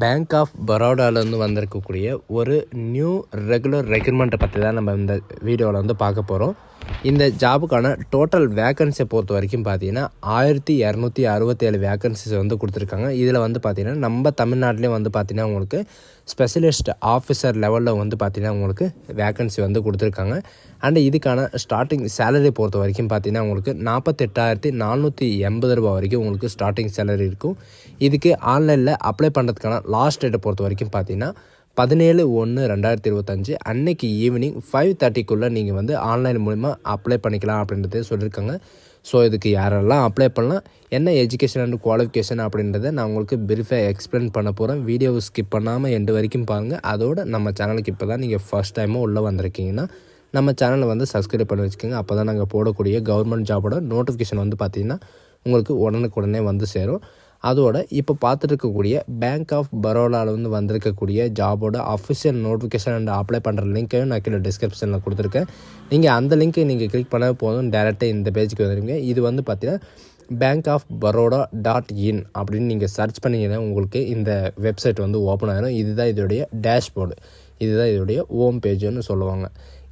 Bank of பரோடாவிலேருந்து வந்திருக்கக்கூடிய ஒரு new regular ரெக்ரூட்மெண்ட்டை பற்றி தான் நம்ம இந்த வீடியோவில் வந்து பார்க்க போகிறோம். இந்த ஜாபுக்கான டோட்டல் வேக்கன்சியை பொறுத்த வரைக்கும் பார்த்தீங்கன்னா 1267 வேக்கன்சிஸ் வந்து கொடுத்துருக்காங்க. இதில் வந்து பார்த்திங்கன்னா நம்ம தமிழ்நாட்டிலையும் வந்து பார்த்திங்கன்னா உங்களுக்கு ஸ்பெஷலிஸ்ட் ஆஃபீஸர் லெவலில் வந்து பார்த்திங்கன்னா உங்களுக்கு வேக்கன்சி வந்து கொடுத்துருக்காங்க. அண்டு இதுக்கான ஸ்டார்டிங் சேலரி பொறுத்த வரைக்கும் பார்த்திங்கன்னா உங்களுக்கு 48,480 ரூபா வரைக்கும் உங்களுக்கு ஸ்டார்டிங் சேலரி இருக்கும். இதுக்கு ஆன்லைனில் அப்ளை பண்ணுறதுக்கான லாஸ்ட் டேட்டை பொறுத்த வரைக்கும் பார்த்திங்கன்னா 17/1/2025 அன்னைக்கு ஈவினிங் 5:30க்குள்ளே நீங்கள் வந்து ஆன்லைன் மூலிமா அப்ளை பண்ணிக்கலாம் அப்படின்றத சொல்லியிருக்காங்க. ஸோ இதுக்கு யாரெல்லாம் அப்ளை பண்ணலாம், என்ன எஜுகேஷன் அண்ட் குவாலிஃபிகேஷன் அப்படின்றத நான் உங்களுக்கு பிரீஃபாக எக்ஸ்பிளைன் பண்ண போகிறேன். வீடியோவை ஸ்கிப் பண்ணாமல் எண்டு வரைக்கும் பாருங்கள். அதோடு நம்ம சேனலுக்கு இப்போ தான் நீங்கள் ஃபஸ்ட் டைமாக உள்ளே வந்திருக்கீங்கன்னா நம்ம சேனலை வந்து சப்ஸ்கிரைப் பண்ணி வச்சுக்கோங்க. அப்போ தான் நாங்கள் போடக்கூடிய கவர்மெண்ட் ஜாபோட நோட்டிஃபிகேஷன் வந்து பார்த்திங்கன்னா உங்களுக்கு உடனுக்குடனே வந்து சேரும். அதோட இப்போ பார்த்துட்டு இருக்கக்கூடிய பேங்க் ஆஃப் பரோடாவில் வந்து வந்திருக்கக்கூடிய ஜாபோட அஃபிஷியல் நோட்டிஃபிகேஷன் அண்ட் அப்ளை பண்ணுற லிங்க்கையும் நான் கீழே டிஸ்கிரிப்ஷனில் கொடுத்துருக்கேன். நீங்கள் அந்த லிங்க்கை நீங்கள் கிளிக் பண்ண போதும் டேரெக்டாக இந்த பேஜுக்கு வந்துடுங்க. இது வந்து பார்த்தீங்கன்னா bankofbaroda.in அப்படின்னு நீங்கள் சர்ச் பண்ணிங்கன்னா உங்களுக்கு இந்த வெப்சைட் வந்து ஓப்பன் ஆகிடும். இதுதான் இதோடைய டேஷ்போர்டு, இதுதான் இதோடைய ஹோம் பேஜுன்னு சொல்லுவாங்க.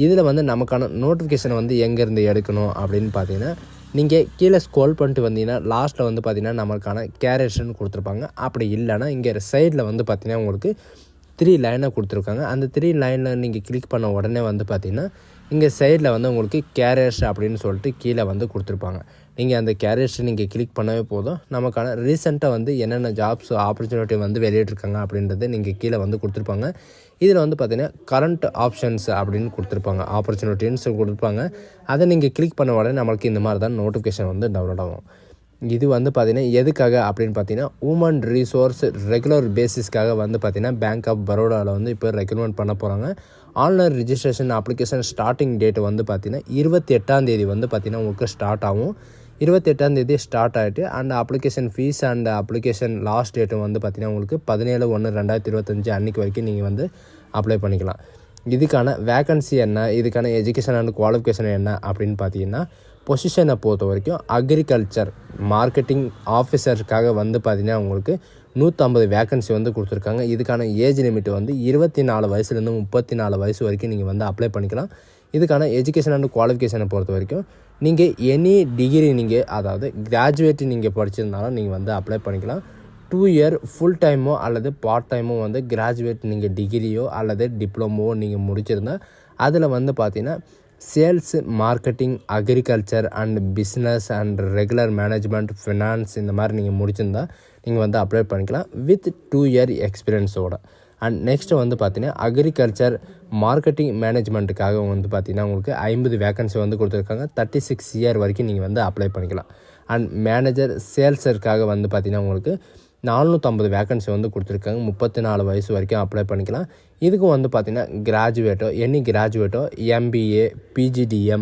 இதில் வந்து நமக்கான நோட்டிஃபிகேஷனை வந்து எங்கேருந்து எடுக்கணும் அப்படின்னு பார்த்தீங்கன்னா நீங்கள் கீழே ஸ்க்ரோல் பண்ணிட்டு வந்தீங்கன்னா லாஸ்ட்டில் வந்து பார்த்திங்கன்னா நமக்கான கேரியர்ஸ்ன்னு கொடுத்துருப்பாங்க. அப்படி இல்லைனா இங்கே சைடில் வந்து பார்த்திங்கன்னா உங்களுக்கு 3 லைனை கொடுத்துருக்காங்க. அந்த 3 லைனில் நீங்கள் கிளிக் பண்ண உடனே வந்து பார்த்திங்கன்னா இங்கே சைடில் வந்து உங்களுக்கு கேரியர்ஸ் அப்படின்னு சொல்லிட்டு கீழே வந்து கொடுத்துருப்பாங்க. நீங்கள் அந்த கேரியர்ஸ் நீங்கள் கிளிக் பண்ணவே போதும் நமக்கான ரீசெண்டாக வந்து என்னென்ன ஜாப்ஸ் ஆப்பர்ச்சுனிட்டி வந்து வெளியிட்ருக்காங்க அப்படின்றத நீங்கள் கீழே வந்து கொடுத்துருப்பாங்க. இதில் வந்து பார்த்திங்கன்னா கரண்ட் ஆப்ஷன்ஸ் அப்படின்னு கொடுத்துருப்பாங்க, ஆப்பர்ச்சுனிட்டின்னு கொடுத்துருப்பாங்க. அதை நீங்கள் கிளிக் பண்ண உடனே நம்மளுக்கு இந்த மாதிரி தான் நோட்டிஃபிகேஷன் வந்து டவுன்லோட் ஆகும். இது வந்து பார்த்திங்கன்னா எதுக்காக அப்படின்னு பார்த்தீங்கன்னா ஹியூமன் ரிசோர்ஸ் ரெகுலர் பேசிஸ்க்காக வந்து பார்த்திங்கன்னா பேங்க் ஆஃப் பரோடாவில் வந்து இப்போ ரெக்ரூட்மெண்ட் பண்ண போகிறாங்க. Online registration application starting date வந்து பார்த்திங்கன்னா 28ஆம் தேதி வந்து பார்த்திங்கன்னா உங்களுக்கு ஸ்டார்ட் ஆகும். 28ஆம் தேதி ஸ்டார்ட் ஆகிட்டு and application fees and application last date வந்து பார்த்திங்கன்னா உங்களுக்கு 17/1/2025 அன்றைக்கி வரைக்கும் நீங்கள் வந்து அப்ளை பண்ணிக்கலாம். இதுக்கான வேக்கன்சி என்ன, இதுக்கான எஜுகேஷன் அண்ட் குவாலிஃபிகேஷன் என்ன அப்படின்னு பார்த்தீங்கன்னா பொசிஷனை பொறுத்த வரைக்கும் அக்ரிகல்ச்சர் மார்க்கெட்டிங் ஆஃபீஸருக்காக வந்து பார்த்திங்கன்னா உங்களுக்கு 150 வேக்கன்சி வந்து கொடுத்துருக்காங்க. இதுக்கான ஏஜ் லிமிட் வந்து 24 வயசுலேருந்து 34 வயசு வரைக்கும் நீங்கள் வந்து அப்ளை பண்ணிக்கலாம். இதுக்கான எஜுகேஷன் அண்ட் குவாலிஃபிகேஷனை பொறுத்த வரைக்கும் நீங்கள் எனி டிகிரி நீங்கள் அதாவது கிராஜுவேட் நீங்கள் படிச்சிருந்தாலும் நீங்கள் வந்து அப்ளை பண்ணிக்கலாம். 2 இயர் ஃபுல் டைமோ அல்லது பார்ட் டைமோ வந்து கிராஜுவேட் நீங்கள் டிகிரியோ அல்லது டிப்ளமோவோ நீங்கள் முடிச்சிருந்தால் அதில் வந்து பார்த்திங்கன்னா sales, marketing, agriculture and business and regular management, finance இந்த மாதிரி நீங்கள் முடிச்சிருந்தா நீங்கள் வந்து அப்ளை பண்ணிக்கலாம் வித் 2 இயர் எக்ஸ்பீரியன்ஸோட. அண்ட் நெக்ஸ்ட்டு வந்து பார்த்திங்கன்னா அக்ரிகல்ச்சர் மார்க்கெட்டிங் மேனேஜ்மெண்ட்டுக்காக வந்து பார்த்திங்கன்னா உங்களுக்கு 50 வேக்கன்சி வந்து கொடுத்துருக்காங்க. 36 இயர் வரைக்கும் நீங்கள் வந்து அப்ளை பண்ணிக்கலாம். அண்ட் மேனேஜர் சேல்ஸருக்காக வந்து பார்த்திங்கன்னா உங்களுக்கு 450 வேக்கன்சி வந்து கொடுத்துருக்காங்க. 34 வயசு வரைக்கும் அப்ளை பண்ணிக்கலாம். இதுக்கும் வந்து பார்த்திங்கன்னா கிராஜுவேட்டோ எனி கிராஜுவேட்டோ MBA, PGDM,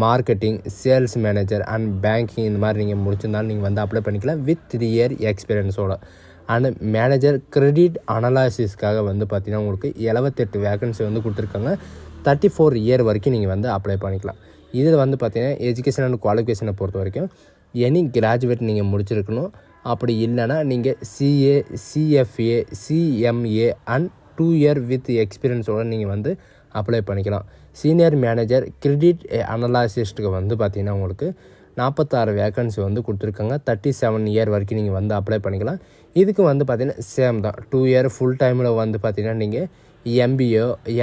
marketing, sales manager and banking இந்த மாதிரி நீங்கள் முடிச்சிருந்தாலும் நீங்கள் வந்து அப்ளை பண்ணிக்கலாம் வித் 3 இயர் எக்ஸ்பீரியன்ஸோட. அண்ட் மேனேஜர் கிரெடிட் அனலைசிஸ்க்காக வந்து பார்த்திங்கன்னா உங்களுக்கு 78 வேக்கன்சி வந்து கொடுத்துருக்காங்க. 34 இயர் வரைக்கும் நீங்கள் வந்து அப்ளை பண்ணிக்கலாம். இதில் வந்து பார்த்திங்கன்னா எஜுகேஷன் அண்ட் குவாலிஃபிகேஷனை பொறுத்த வரைக்கும் எனி கிராஜுவேட் நீங்கள் முடிச்சிருக்கணும். அப்படி இல்லைனா நீங்கள் CA, CFA, CMA and 2 year with எக்ஸ்பீரியன்ஸோடு நீங்கள் வந்து அப்ளை பண்ணிக்கலாம். சீனியர் மேனேஜர் கிரெடிட் அனலைசிஸ்ட்டுக்கு வந்து பார்த்திங்கன்னா உங்களுக்கு 46 வேக்கன்சி வந்து கொடுத்துருக்காங்க. 37 இயர் வரைக்கும் நீங்கள் வந்து அப்ளை பண்ணிக்கலாம். இதுக்கு வந்து பார்த்திங்கன்னா சேம் தான், 2 இயர் ஃபுல் டைமில் வந்து பார்த்திங்கன்னா நீங்கள்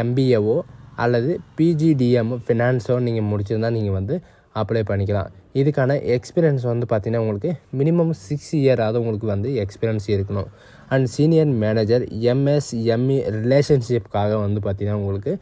MBAவோ அல்லது PGDM ஃபினான்ஸோ நீங்கள் முடிச்சிருந்தால் நீங்கள் வந்து அப்ளை பண்ணிக்கலாம். இதுக்கான எக்ஸ்பீரியன்ஸ் வந்து பார்த்திங்கன்னா உங்களுக்கு மினிமம் 6 இயராவது உங்களுக்கு வந்து எக்ஸ்பீரியன்ஸ் இருக்கணும். அண்ட் சீனியர் மேனேஜர் MSME ரிலேஷன்ஷிப்காக வந்து பார்த்திங்கன்னா உங்களுக்கு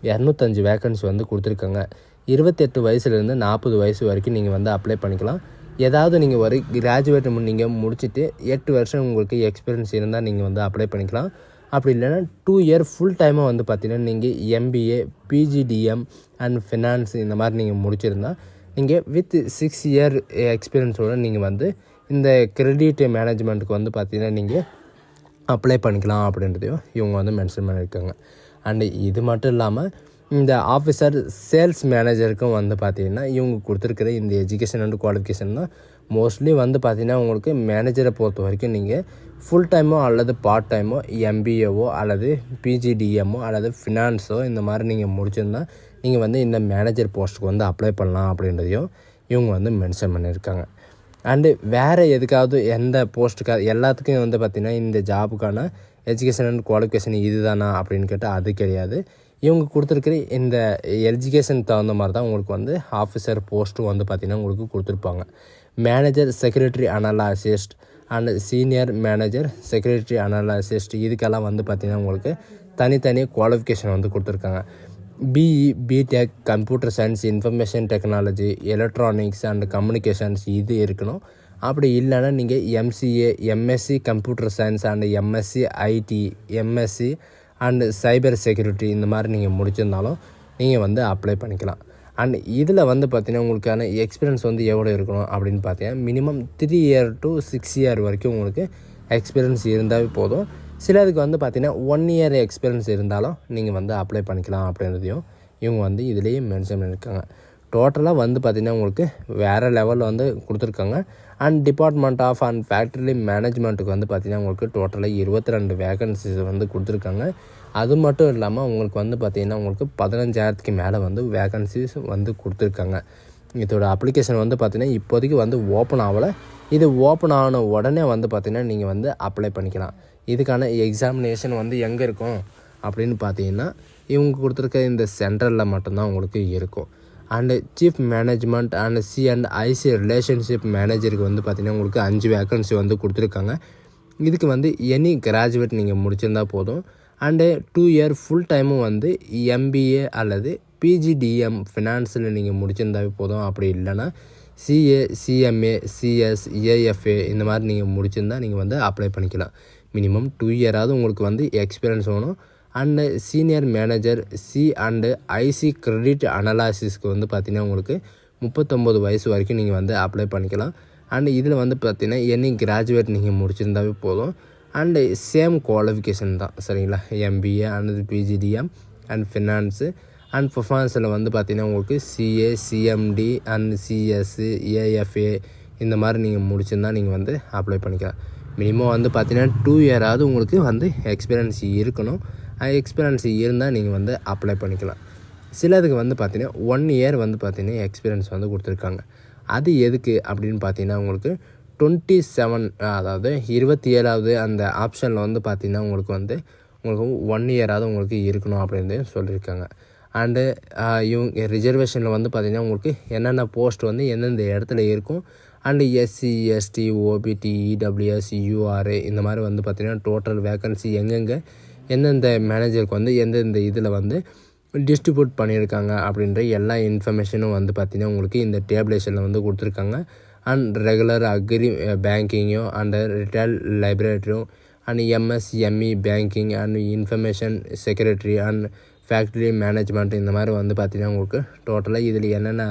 205 வேக்கன்சி வந்து கொடுத்துருக்காங்க. 28 வயசுலேருந்து 40 வயசு வரைக்கும் நீங்கள் வந்து அப்ளை பண்ணிக்கலாம். ஏதாவது நீங்கள் ஒரு கிராஜுவேட் நீங்கள் முடிச்சுட்டு 8 வருஷம் உங்களுக்கு எக்ஸ்பீரியன்ஸ் இருந்தால் நீங்கள் வந்து அப்ளை பண்ணிக்கலாம். அப்படி இல்லைன்னா 2 இயர் ஃபுல் டைமாக வந்து பார்த்திங்கன்னா நீங்கள் MBA, PGDM அண்ட் ஃபினான்ஸ் இந்த மாதிரி நீங்கள் முடிச்சிருந்தால் நீங்கள் வித் 6 இயர் எக்ஸ்பீரியன்ஸோடு நீங்கள் வந்து இந்த கிரெடிட் மேனேஜ்மெண்ட்டுக்கு வந்து பார்த்திங்கன்னா நீங்கள் அப்ளை பண்ணிக்கலாம் அப்படின்றதையும் இவங்க வந்து மென்ஷன் பண்ணியிருக்காங்க. அண்டு இது மட்டும் இல்லாமல் இந்த ஆஃபீஸர் சேல்ஸ் மேனேஜருக்கும் வந்து பார்த்திங்கன்னா இவங்க கொடுத்துருக்கிற இந்த எஜுகேஷன் அண்ட் குவாலிஃபிகேஷன் தான் மோஸ்ட்லி வந்து பார்த்திங்கன்னா உங்களுக்கு மேனேஜரை பொறுத்த வரைக்கும் நீங்கள் ஃபுல் டைமோ அல்லது பார்ட் டைமோ எம்பிஏவோ அல்லது பிஜிடிஎம்மோ அல்லது ஃபினான்ஸோ இந்த மாதிரி நீங்கள் முடிச்சிருந்தா நீங்கள் வந்து இந்த மேனேஜர் போஸ்ட்டுக்கு வந்து அப்ளை பண்ணலாம் அப்படின்றதையும் இவங்க வந்து மென்ஷன் பண்ணியிருக்காங்க. அண்டு வேறு எதுக்காவது எந்த போஸ்ட்டுக்காக எல்லாத்துக்கும் வந்து பார்த்திங்கன்னா இந்த ஜாபுக்கான எஜுகேஷன் அண்ட் குவாலிஃபிகேஷன் இது தானா அப்படின்னு கேட்டால் அது கிடையாது. இவங்க கொடுத்துருக்குற இந்த எஜுகேஷன் தகுந்த மாதிரி தான் உங்களுக்கு வந்து ஆஃபீஸர் போஸ்ட்டும் வந்து பார்த்திங்கன்னா உங்களுக்கு கொடுத்துருப்பாங்க. Manager secretary analyst and senior manager secretary analyst இதுக்கெல்லாம் வந்து பார்த்திங்கன்னா உங்களுக்கு தனித்தனி குவாலிஃபிகேஷன் வந்து கொடுத்துருக்காங்க. BE, BTech, computer science, information technology, electronics and communications இது இருக்கணும். அப்படி இல்லைன்னா நீங்கள் MCA, MSc computer science and MSc IT, MSc and cyber security இந்த மாதிரி நீங்கள் முடிச்சிருந்தாலும் நீங்கள் வந்து அப்ளை பண்ணிக்கலாம். அண்ட் இதில் வந்து பார்த்திங்கன்னா உங்களுக்கான எக்ஸ்பீரியன்ஸ் வந்து எவ்வளோ இருக்கணும் அப்படின்னு பார்த்தீங்கன்னா மினிமம் 3 இயர் to 6 இயர் வரைக்கும் உங்களுக்கு எக்ஸ்பீரியன்ஸ் இருந்தாவே போதும். சிலருக்கு வந்து பார்த்திங்கன்னா 1 இயர் எக்ஸ்பீரியன்ஸ் இருந்தாலும் நீங்கள் வந்து அப்ளை பண்ணிக்கலாம் அப்படின்றதையும் இவங்க வந்து இதுலேயே மென்ஷன் பண்ணியிருக்காங்க. டோட்டலாக வந்து பார்த்திங்கன்னா உங்களுக்கு வேறு லெவலில் வந்து கொடுத்துருக்காங்க. And department of and factory மேனேஜ்மெண்ட்டுக்கு வந்து பார்த்திங்கன்னா உங்களுக்கு டோட்டலாக 22 வேகன்சிஸ் வந்து கொடுத்துருக்காங்க. அது மட்டும் இல்லாமல் உங்களுக்கு வந்து பார்த்திங்கன்னா உங்களுக்கு 15,000க்கு மேலே வந்து வேகன்சிஸ் வந்து கொடுத்துருக்காங்க. இதோட அப்ளிகேஷன் வந்து பார்த்திங்கன்னா இப்போதைக்கு வந்து ஓப்பன் ஆகலை. இது ஓப்பன் ஆன உடனே வந்து பார்த்திங்கன்னா நீங்கள் வந்து அப்ளை பண்ணிக்கலாம். இதுக்கான எக்ஸாமினேஷன் வந்து எங்கே இருக்கும் அப்படின்னு பார்த்தீங்கன்னா இவங்க கொடுத்துருக்க இந்த சென்ட்ரலில் மட்டும்தான் உங்களுக்கு இருக்கும். And chief management and C&IC relationship மேனேஜருக்கு வந்து பார்த்திங்கன்னா உங்களுக்கு 5 வேக்கன்சி வந்து கொடுத்துருக்காங்க. இதுக்கு வந்து எனி கிராஜுவேட் நீங்கள் முடிச்சிருந்தால் போதும். அண்டு 2 இயர் ஃபுல் டைமும் வந்து எம்பிஏ அல்லது பிஜிடிஎம் ஃபினான்ஸில் நீங்கள் முடிச்சிருந்தாவே போதும். அப்படி இல்லைன்னா சிஏ, சிஎம்ஏ, சிஎஸ், ஏஎஃப்ஏ இந்த மாதிரி நீங்கள் முடிச்சிருந்தால் நீங்கள் வந்து அப்ளை பண்ணிக்கலாம். மினிமம் 2 இயராவது உங்களுக்கு வந்து எக்ஸ்பீரியன்ஸ் வேணும். And senior manager C&IC credit அனலைசிஸ்க்கு வந்து பார்த்திங்கன்னா உங்களுக்கு 39 வயசு வரைக்கும் நீங்கள் வந்து அப்ளை பண்ணிக்கலாம். அண்டு இதில் வந்து பார்த்திங்கன்னா எனி கிராஜுவேட் நீங்கள் முடிச்சிருந்தாவே போதும். அண்டு சேம் குவாலிஃபிகேஷன் தான் சரிங்களா. MBA and PGDM and finance and பர்ஃபார்மன்ஸில் வந்து பார்த்திங்கன்னா உங்களுக்கு CA, CMT and CS, AFA இந்த மாதிரி நீங்கள் முடிச்சிருந்தா நீங்கள் வந்து அப்ளை பண்ணிக்கலாம். மினிமம் வந்து பார்த்திங்கன்னா 2 இயராவது உங்களுக்கு வந்து எக்ஸ்பீரியன்ஸ் இருக்கணும். எக்ஸ்பீரியன்ஸ் இருந்தால் நீங்கள் வந்து அப்ளை பண்ணிக்கலாம். சிலதுக்கு வந்து பார்த்திங்கன்னா 1 இயர் வந்து பார்த்திங்கன்னா எக்ஸ்பீரியன்ஸ் வந்து கொடுத்துருக்காங்க. அது எதுக்கு அப்படின்னு பார்த்தீங்கன்னா உங்களுக்கு 27 அதாவது 27வது அந்த ஆப்ஷனில் வந்து பார்த்திங்கன்னா உங்களுக்கு 1 இயராவது உங்களுக்கு இருக்கணும் அப்படின்னு சொல்லியிருக்காங்க. அண்டு இவங்க ரிசர்வேஷனில் வந்து பார்த்திங்கன்னா உங்களுக்கு என்னென்ன போஸ்ட் வந்து எந்தெந்த இடத்துல இருக்கும். And SC, ST, OBC, EWS, URA இந்த மாதிரி வந்து பார்த்திங்கன்னா டோட்டல் வேக்கன்சி எங்கெங்கே எந்தெந்த மேனேஜருக்கு வந்து எந்தெந்த இதில் வந்து டிஸ்ட்ரிபியூட் பண்ணியிருக்காங்க அப்படின்ற எல்லா இன்ஃபர்மேஷனும் வந்து பார்த்திங்கன்னா உங்களுக்கு இந்த டேபிளேஷனில் வந்து கொடுத்துருக்காங்க. அண்ட் ரெகுலர் அக்ரி பேங்கிங்கும் அண்ட் ரிட்டைல் லைப்ரரியும் and MSME banking and information secretary and factory management இந்த மாதிரி வந்து பார்த்திங்கன்னா உங்களுக்கு டோட்டலாக இதில் என்னென்ன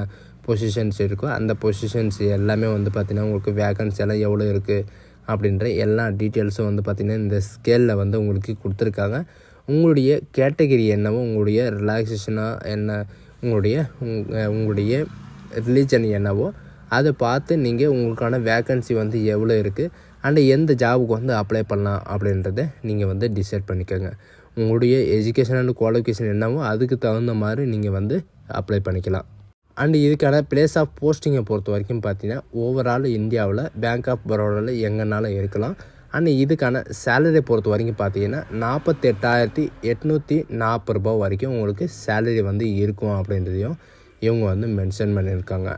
பொசிஷன்ஸ் இருக்கோ அந்த பொசிஷன்ஸ் எல்லாமே வந்து பார்த்திங்கன்னா உங்களுக்கு வேக்கன்சி எல்லாம் எவ்வளோ இருக்குது அப்படின்ற எல்லா டீட்டெயில்ஸும் வந்து பார்த்திங்கன்னா இந்த ஸ்கேலில் வந்து உங்களுக்கு கொடுத்துருக்காங்க. உங்களுடைய கேட்டகரி என்னவோ, உங்களுடைய ரிலாக்ஸேஷனாக என்ன, உங்களுடைய ரிலீஜன் என்னவோ அதை பார்த்து நீங்கள் உங்களுக்கான வேக்கன்சி வந்து எவ்வளோ இருக்குது அண்டு எந்த ஜாபுக்கு வந்து அப்ளை பண்ணலாம் அப்படின்றத நீங்கள் வந்து டிசைட் பண்ணிக்கோங்க. உங்களுடைய எஜுகேஷன் அண்ட் குவாலிஃபிகேஷன் என்னவோ அதுக்கு தகுந்த மாதிரி நீங்கள் வந்து அப்ளை பண்ணிக்கலாம். அண்டு இதுக்கான பிளேஸ் ஆஃப் போஸ்டிங்கை பொறுத்த வரைக்கும் பார்த்தீங்கன்னா ஓவரால் இந்தியாவில் பேங்க் ஆஃப் பரோடாவில் எங்கேனாலும் இருக்கலாம். அண்ட் இதுக்கான சேலரி பொறுத்த வரைக்கும் பார்த்தீங்கன்னா 48,840 ரூபா வரைக்கும் உங்களுக்கு சேலரி வந்து இருக்கும் அப்படின்றதையும் இவங்க வந்து மென்ஷன் பண்ணியிருக்காங்க.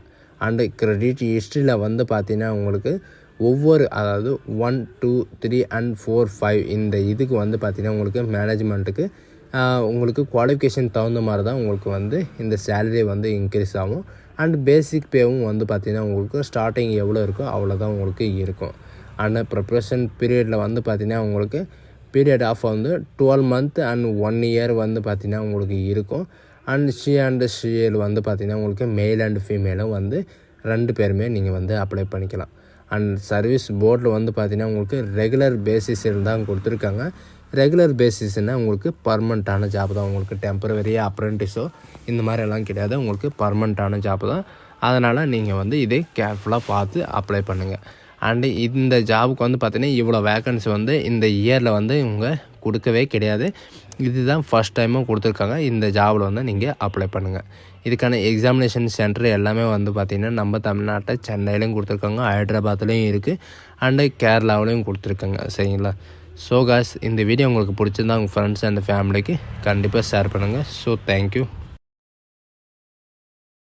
அண்டு கிரெடிட் ஹிஸ்ட்ரியில் வந்து பார்த்திங்கன்னா உங்களுக்கு ஒவ்வொரு அதாவது 1, 2, 3 and 4, 5 இந்த இதுக்கு வந்து பார்த்திங்கன்னா உங்களுக்கு மேனேஜ்மெண்ட்டுக்கு உங்களுக்கு குவாலிஃபிகேஷன் தகுந்த மாதிரி தான் உங்களுக்கு வந்து இந்த சேலரி வந்து இன்க்ரீஸ் ஆகும். அண்ட் பேசிக் பேவும் வந்து பார்த்திங்கன்னா உங்களுக்கு ஸ்டார்டிங் எவ்வளோ இருக்கோ அவ்வளோதான் உங்களுக்கு இருக்கும். அண்ட் ப்ரிப்ரேஷன் பீரியடில் வந்து பார்த்திங்கன்னா உங்களுக்கு பீரியட் ஆஃப் வந்து 12 month அண்ட் 1 year வந்து பார்த்திங்கன்னா உங்களுக்கு இருக்கும். அண்ட் சிஏல் வந்து பார்த்திங்கன்னா உங்களுக்கு மேல் அண்ட் ஃபீமேலும் வந்து 2 பேருமே நீங்கள் வந்து அப்ளை பண்ணிக்கலாம். அண்ட் சர்வீஸ் போர்டில் வந்து பார்த்திங்கன்னா உங்களுக்கு ரெகுலர் பேசிஸில் தான் கொடுத்துருக்காங்க. ரெகுலர் பேசிஸ்னால் உங்களுக்கு பர்மனெண்ட்டான ஜாப் தான். உங்களுக்கு டெம்பரவரியாக அப்ரெண்டிஸோ இந்த மாதிரி எல்லாம் கிடையாது. உங்களுக்கு பர்மனெண்ட்டான ஜாப் தான். அதனால் நீங்கள் வந்து இதே கேர்ஃபுல்லாக பார்த்து அப்ளை பண்ணுங்கள். அண்டு இந்த ஜாபுக்கு வந்து பார்த்திங்கன்னா இவ்வளோ வேக்கன்சி வந்து இந்த இயரில் வந்து இவங்க கொடுக்கவே கிடையாது. இதுதான் ஃபஸ்ட் டைமும் கொடுத்துருக்காங்க. இந்த ஜாபில் வந்து நீங்கள் அப்ளை பண்ணுங்கள். இதுக்கான எக்ஸாமினேஷன் சென்டர் எல்லாமே வந்து பார்த்திங்கன்னா நம்ம தமிழ்நாட்டில் சென்னையிலையும் கொடுத்துருக்காங்க, ஹைதராபாத்லேயும் இருக்குது, அண்டு கேரளாவிலையும் கொடுத்துருக்காங்க. சரிங்களா? ஸோ காய்ஸ், இந்த வீடியோ உங்களுக்கு பிடிச்சிருந்தா உங்கள் ஃப்ரெண்ட்ஸ் அண்ட் ஃபேமிலிக்கு கண்டிப்பாக ஷேர் பண்ணுங்கள். So thank you.